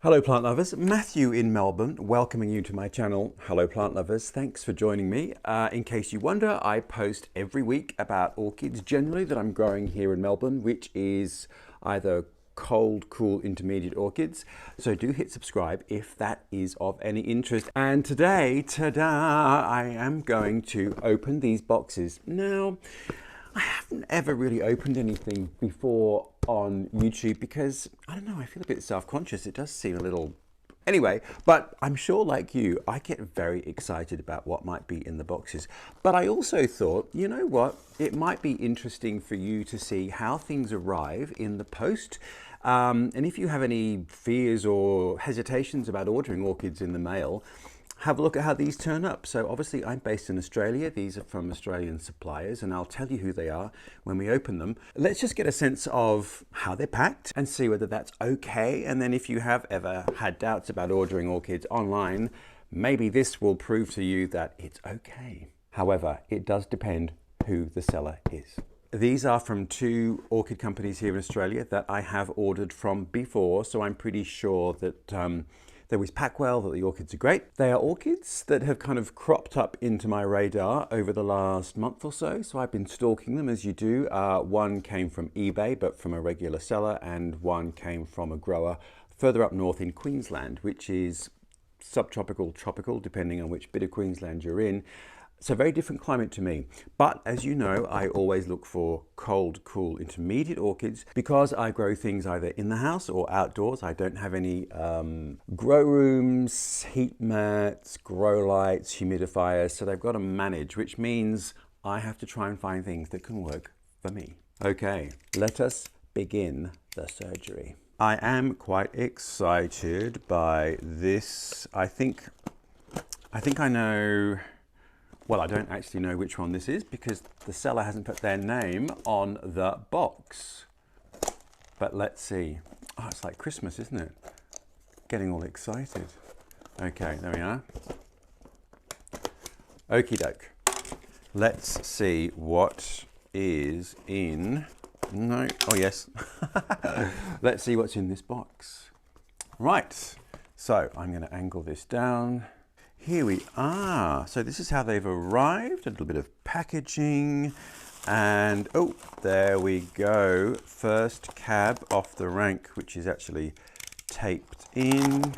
Hello plant lovers, Matthew in Melbourne, welcoming you to my channel. Hello plant lovers, thanks for joining me. In case you wonder, I post every week about orchids generally that I'm growing here in Melbourne, which is either cold, cool, intermediate orchids. So do hit subscribe if that is of any interest. And today, ta-da, I am going to open these boxes. Now, I haven't ever really opened anything before on YouTube because, I don't know, I feel a bit self-conscious. It does seem a little... Anyway, but I'm sure like you, I get very excited about what might be in the boxes. But I also thought, you know what, it might be interesting for you to see how things arrive in the post. And if you have any fears or hesitations about ordering orchids in the mail, have a look at how these turn up. So obviously I'm based in Australia. These are from Australian suppliers and I'll tell you who they are when we open them. Let's just get a sense of how they're packed and see whether that's okay. And then if you have ever had doubts about ordering orchids online, maybe this will prove to you that it's okay. However, it does depend who the seller is. These are from two orchid companies here in Australia that I have ordered from before, so I'm pretty sure that they always pack well, that the orchids are great. They are orchids that have kind of cropped up into my radar over the last month or so. So I've been stalking them as you do. One came from eBay, but from a regular seller, and one came from a grower further up north in Queensland, which is subtropical, tropical, depending on which bit of Queensland you're in. So very different climate to me. But as you know, I always look for cold, cool, intermediate orchids because I grow things either in the house or outdoors. I don't have any grow rooms, heat mats, grow lights, humidifiers. So they've got to manage, which means I have to try and find things that can work for me. Okay, let us begin the surgery. I am quite excited by this. I think I know. Well, I don't actually know which one this is because the seller hasn't put their name on the box. But let's see. Oh, it's like Christmas, isn't it? Getting all excited. Okay, there we are. Okie doke. Let's see what is in... No, oh yes. Let's see what's in this box. Right, so I'm going to angle this down. Here we are. So this is how they've arrived. A little bit of packaging and oh, there we go. First cab off the rank, which is actually taped in.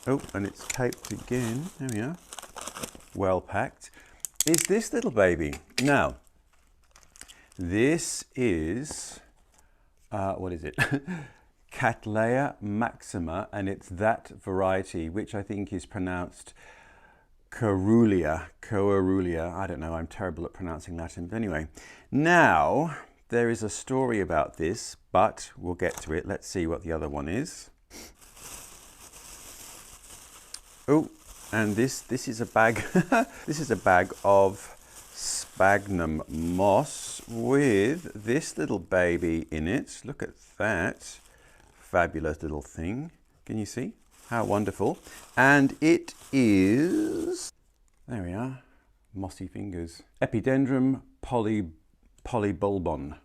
Oh, and it's taped again. There we are. Well packed. Is this little baby. Now, this is, what is it? Cattleya maxima, and it's that variety, which I think is pronounced coerulea. I don't know, I'm terrible at pronouncing Latin, but anyway. Now, there is a story about this, but we'll get to it. Let's see what the other one is. Oh, and this is a bag. This is a bag of sphagnum moss with this little baby in it. Look at that. Fabulous little thing. Can you see? How wonderful. And it is, there we are, mossy fingers. Epidendrum polybulbon.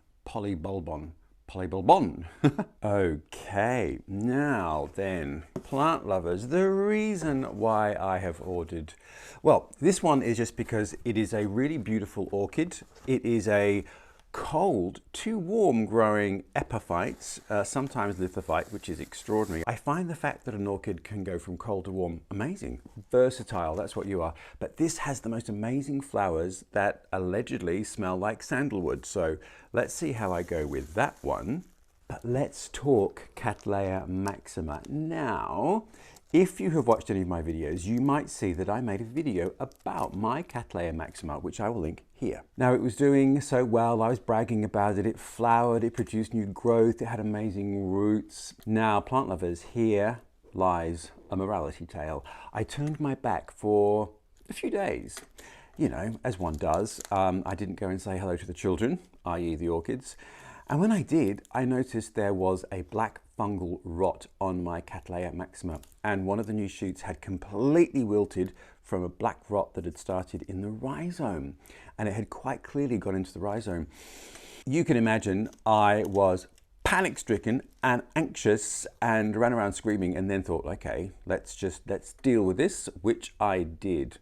Okay, now then, plant lovers, the reason why I have ordered, well, this one is just because it is a really beautiful orchid. It is a cold to warm growing epiphytes, sometimes lithophyte, which is extraordinary. I find the fact that an orchid can go from cold to warm amazing. Versatile, that's what you are. But this has the most amazing flowers that allegedly smell like sandalwood. So let's see how I go with that one. But let's talk Cattleya maxima. Now, if you have watched any of my videos, you might see that I made a video about my Cattleya maxima, which I will link here. Now, it was doing so well. I was bragging about it. It flowered, it produced new growth, it had amazing roots. Now, plant lovers, here lies a morality tale. I turned my back for a few days, you know, as one does. I didn't go and say hello to the children, i.e. the orchids. And when I did, I noticed there was a black fungal rot on my Cattleya maxima, and one of the new shoots had completely wilted from a black rot that had started in the rhizome, and it had quite clearly gone into the rhizome. You can imagine I was panic-stricken and anxious and ran around screaming, and then thought, okay, let's deal with this, which I did.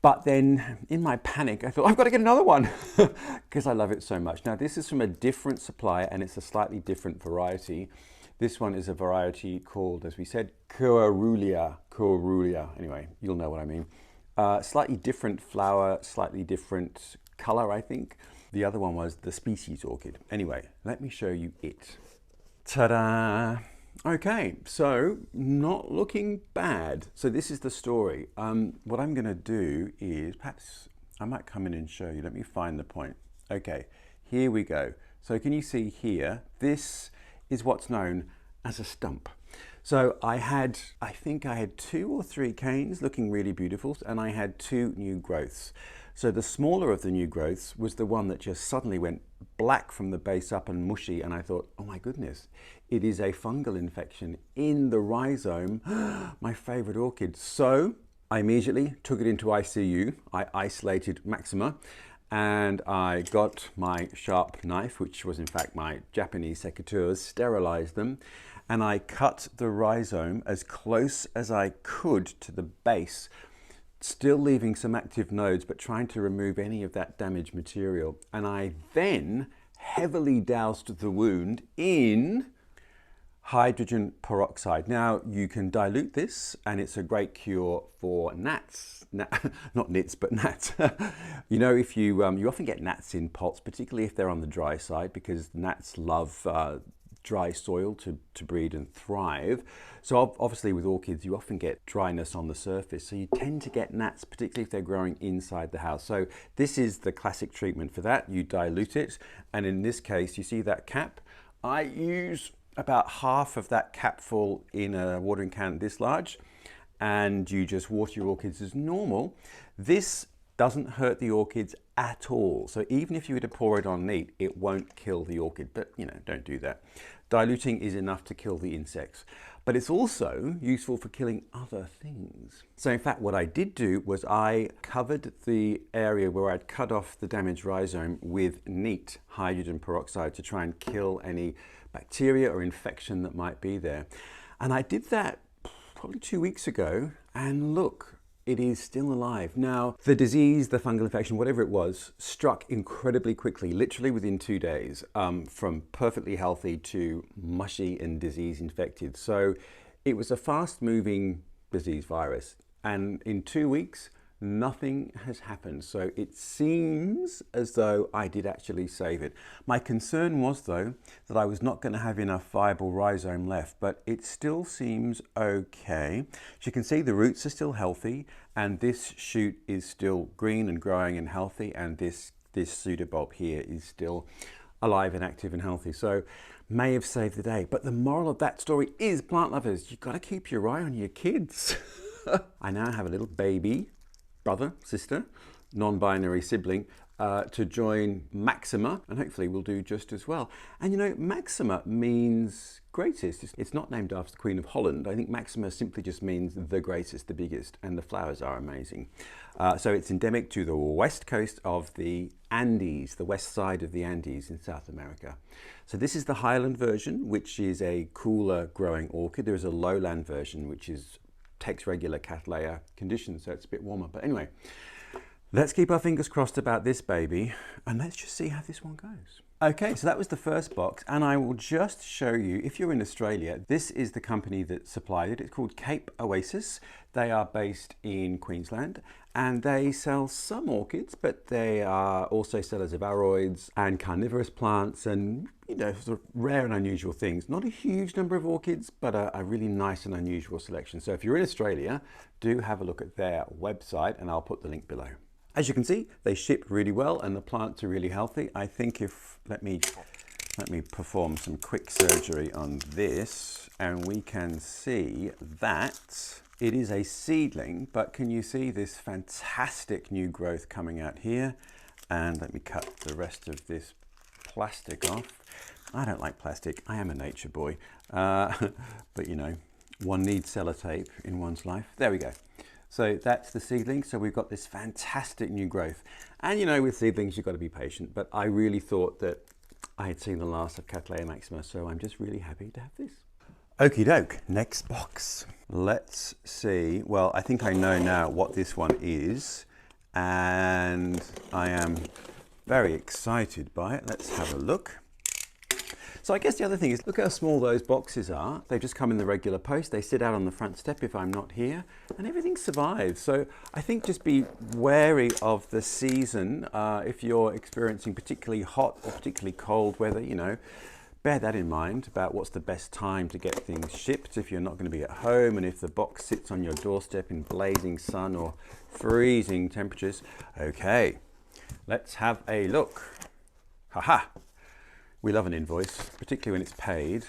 But then in my panic, I thought, I've got to get another one because I love it so much. Now, this is from a different supplier and it's a slightly different variety. This one is a variety called, as we said, coerulea. Anyway, you'll know what I mean. Slightly different flower, slightly different color, I think. The other one was the species orchid. Anyway, let me show you it. Ta-da! Okay, so not looking bad. So this is the story. What I'm going to do is, perhaps I might come in and show you. Let me find the point. Okay, here we go. So can you see here, this is what's known as a stump. So I think I had 2 or 3 canes looking really beautiful, and I had 2 new growths. So the smaller of the new growths was the one that just suddenly went black from the base up and mushy, and I thought, oh my goodness, it is a fungal infection in the rhizome, my favorite orchid. So I immediately took it into ICU. I isolated maxima, and I got my sharp knife, which was in fact my Japanese secateurs, sterilized them, and I cut the rhizome as close as I could to the base, still leaving some active nodes, but trying to remove any of that damaged material. And I then heavily doused the wound in hydrogen peroxide. Now, you can dilute this, and it's a great cure for gnats. Not nits, but gnats. You know, if you often get gnats in pots, particularly if they're on the dry side, because gnats love dry soil to breed and thrive. So obviously with orchids, you often get dryness on the surface. So you tend to get gnats, particularly if they're growing inside the house. So this is the classic treatment for that. You dilute it. And in this case, you see that cap? I use about half of that capful in a watering can this large, and you just water your orchids as normal. This doesn't hurt the orchids at all. So even if you were to pour it on neat, it won't kill the orchid, but you know, don't do that. Diluting is enough to kill the insects, but it's also useful for killing other things. So in fact, what I did do was I covered the area where I'd cut off the damaged rhizome with neat hydrogen peroxide to try and kill any bacteria or infection that might be there. And I did that probably 2 weeks ago, and look, it is still alive. Now, the disease, the fungal infection, whatever it was, struck incredibly quickly, literally within 2 days, from perfectly healthy to mushy and disease infected. So it was a fast moving disease virus. And in 2 weeks, nothing has happened. So it seems as though I did actually save it. My concern was, though, that I was not going to have enough viable rhizome left, but it still seems okay. As you can see, the roots are still healthy, and this shoot is still green and growing and healthy, and this pseudobulb here is still alive and active and healthy. So may have saved the day. But the moral of that story is, plant lovers, you've got to keep your eye on your kids. I now have a little baby brother, sister, non-binary sibling, to join Maxima, and hopefully we'll do just as well. And you know, Maxima means greatest. It's not named after the Queen of Holland. I think Maxima simply just means the greatest, the biggest, and the flowers are amazing. So it's endemic to the west coast of the Andes, the west side of the Andes in South America. So this is the highland version, which is a cooler growing orchid. There is a lowland version, which takes regular Cattleya conditions, so it's a bit warmer. But anyway, let's keep our fingers crossed about this baby, and let's just see how this one goes. Okay, so that was the first box, and I will just show you, if you're in Australia, this is the company that supplied it. It's called Cape Oasis. They are based in Queensland, and they sell some orchids, but they are also sellers of aroids and carnivorous plants and, you know, sort of rare and unusual things. Not a huge number of orchids, but a really nice and unusual selection. So if you're in Australia, do have a look at their website, and I'll put the link below. As you can see, they ship really well and the plants are really healthy. I think let me perform some quick surgery on this, and we can see that it is a seedling, but can you see this fantastic new growth coming out here? And let me cut the rest of this plastic off. I don't like plastic, I am a nature boy, but you know, one needs sellotape in one's life. There we go. So that's the seedling. So we've got this fantastic new growth. And you know, with seedlings, you've got to be patient, but I really thought that I had seen the last of Cattleya maxima, so I'm just really happy to have this. Okie doke, next box. Let's see. Well, I think I know now what this one is, and I am very excited by it. Let's have a look. So I guess the other thing is, look how small those boxes are. They just come in the regular post. They sit out on the front step if I'm not here, and everything survives. So I think just be wary of the season. If you're experiencing particularly hot or particularly cold weather, you know, bear that in mind about what's the best time to get things shipped if you're not going to be at home, and if the box sits on your doorstep in blazing sun or freezing temperatures. Okay, let's have a look. Haha. We love an invoice, particularly when it's paid.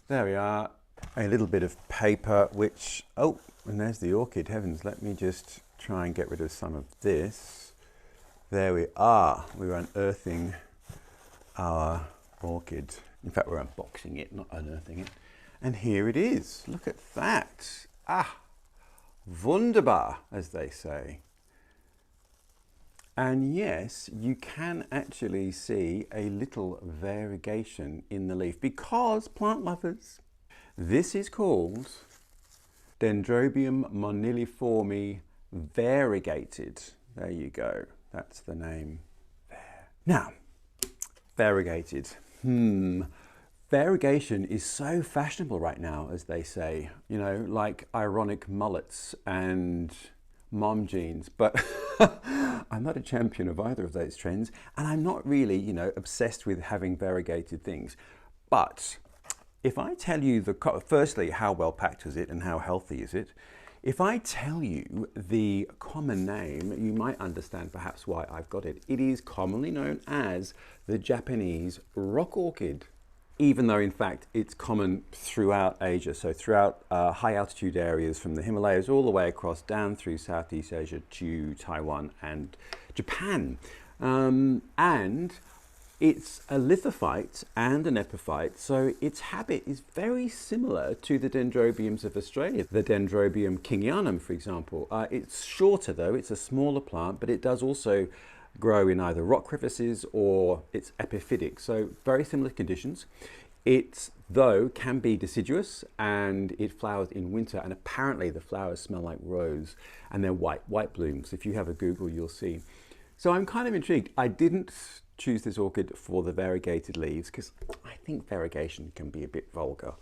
There we are. A little bit of paper, which, oh, and there's the orchid. Heavens, let me just try and get rid of some of this. There we are. We were unearthing our orchid. In fact, we're unboxing it, not unearthing it. And here it is. Look at that. Ah, wunderbar, as they say. And yes, you can actually see a little variegation in the leaf, because, plant lovers, this is called Dendrobium moniliforme variegated. There you go. That's the name there. Now, variegated. Variegation is so fashionable right now, as they say, you know, like ironic mullets and mom jeans, but I'm not a champion of either of those trends, and I'm not really, you know, obsessed with having variegated things. But if I tell you firstly, how well packed is it and how healthy is it? If I tell you the common name, you might understand perhaps why I've got it. It is commonly known as the Japanese rock orchid, even though in fact it's common throughout Asia, so throughout high altitude areas from the Himalayas all the way across down through Southeast Asia to Taiwan and Japan. And it's a lithophyte and an epiphyte, so its habit is very similar to the Dendrobiums of Australia, the Dendrobium kingianum, for example. It's shorter though, it's a smaller plant, but it does also grow in either rock crevices or it's epiphytic, so very similar conditions. It, though, can be deciduous, and it flowers in winter, and apparently the flowers smell like rose, and they're white blooms. If you have a Google, you'll see. So I'm kind of intrigued. I didn't choose this orchid for the variegated leaves because I think variegation can be a bit vulgar.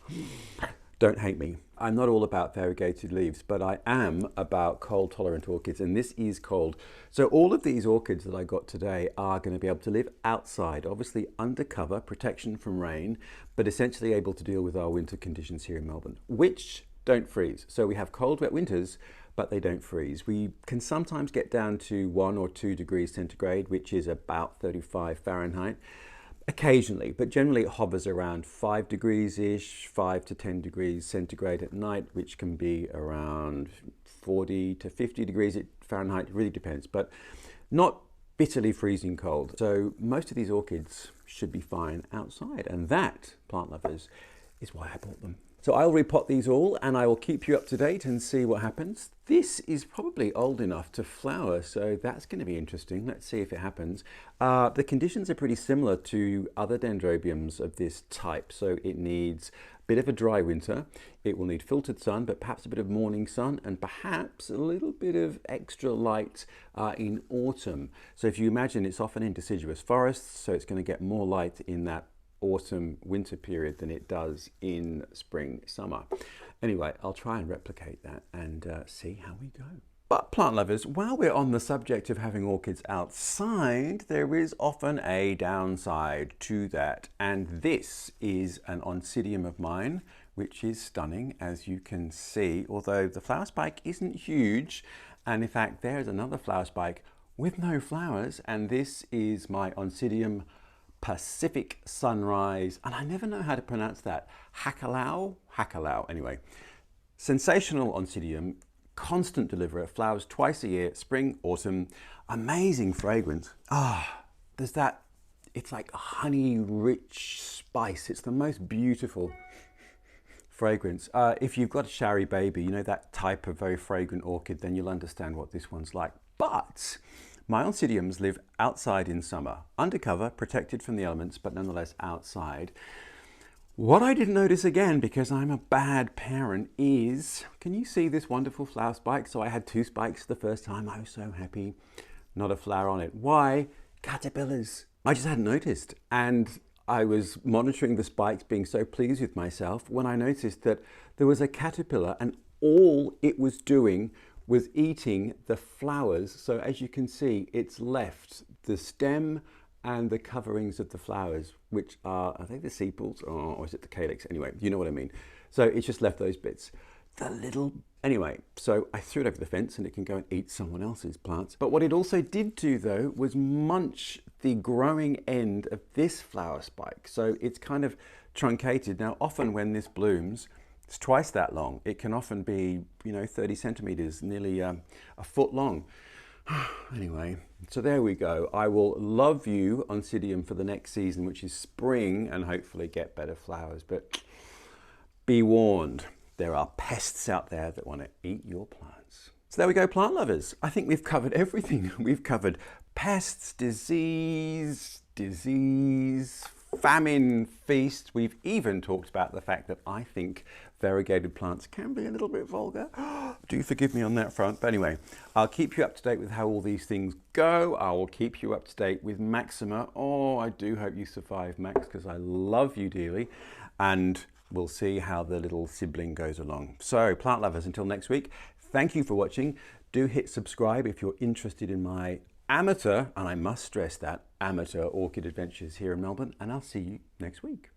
Don't hate me. I'm not all about variegated leaves, but I am about cold tolerant orchids, and this is cold. So all of these orchids that I got today are going to be able to live outside, obviously under cover, protection from rain, but essentially able to deal with our winter conditions here in Melbourne, which don't freeze. So we have cold, wet winters, but they don't freeze. We can sometimes get down to 1 or 2 degrees centigrade, which is about 35 Fahrenheit. Occasionally, but generally it hovers around 5 degrees-ish, 5 to 10 degrees centigrade at night, which can be around 40 to 50 degrees Fahrenheit. It really depends, but not bitterly freezing cold. So most of these orchids should be fine outside, and that, plant lovers, is why I bought them. So I'll repot these all, and I will keep you up to date and see what happens. This is probably old enough to flower, so that's going to be interesting. Let's see if it happens. The conditions are pretty similar to other dendrobiums of this type, so it needs a bit of a dry winter. It will need filtered sun, but perhaps a bit of morning sun, and perhaps a little bit of extra light in autumn. So if you imagine, it's often in deciduous forests, so it's going to get more light in that autumn winter period than it does in spring summer. Anyway, I'll try and replicate that and see how we go. But plant lovers, while we're on the subject of having orchids outside, there is often a downside to that, and this is an Oncidium of mine, which is stunning, as you can see, although the flower spike isn't huge. And in fact, there's another flower spike with no flowers, and this is my Oncidium-Pacific Sunrise, and I never know how to pronounce that. Hakalau, anyway. Sensational Oncidium, constant deliverer, flowers twice a year, spring, autumn, amazing fragrance. There's that, it's like honey rich spice. It's the most beautiful fragrance. If you've got a showery baby, you know, that type of very fragrant orchid, then you'll understand what this one's like. But My Oncidiums live outside in summer, undercover, protected from the elements, but nonetheless outside. What I didn't notice again, because I'm a bad parent, is, can you see this wonderful flower spike? So I had 2 spikes the first time. I was so happy. Not a flower on it. Why? Caterpillars. I just hadn't noticed. And I was monitoring the spikes, being so pleased with myself, when I noticed that there was a caterpillar and all it was doing was eating the flowers. So as you can see, it's left the stem and the coverings of the flowers, which are they the sepals or is it the calyx? Anyway, you know what I mean. So it's just left those bits. Anyway, so I threw it over the fence and it can go and eat someone else's plants. But what it also did do though was munch the growing end of this flower spike. So it's kind of truncated. Now often when this blooms, it's twice that long. It can often be, 30 centimeters, nearly a foot long. Anyway, so there we go. I will love you, Oncidium, for the next season, which is spring, and hopefully get better flowers. But be warned, there are pests out there that want to eat your plants. So there we go, plant lovers. I think we've covered everything. We've covered pests, disease, famine, feast. We've even talked about the fact that I think variegated plants can be a little bit vulgar. Do forgive me on that front. But anyway, I'll keep you up to date with how all these things go. I will keep you up to date with Maxima. Oh, I do hope you survive, Max, because I love you dearly. And we'll see how the little sibling goes along. So, plant lovers, until next week, thank you for watching. Do hit subscribe if you're interested in my amateur, and I must stress that, amateur orchid adventures here in Melbourne, and I'll see you next week.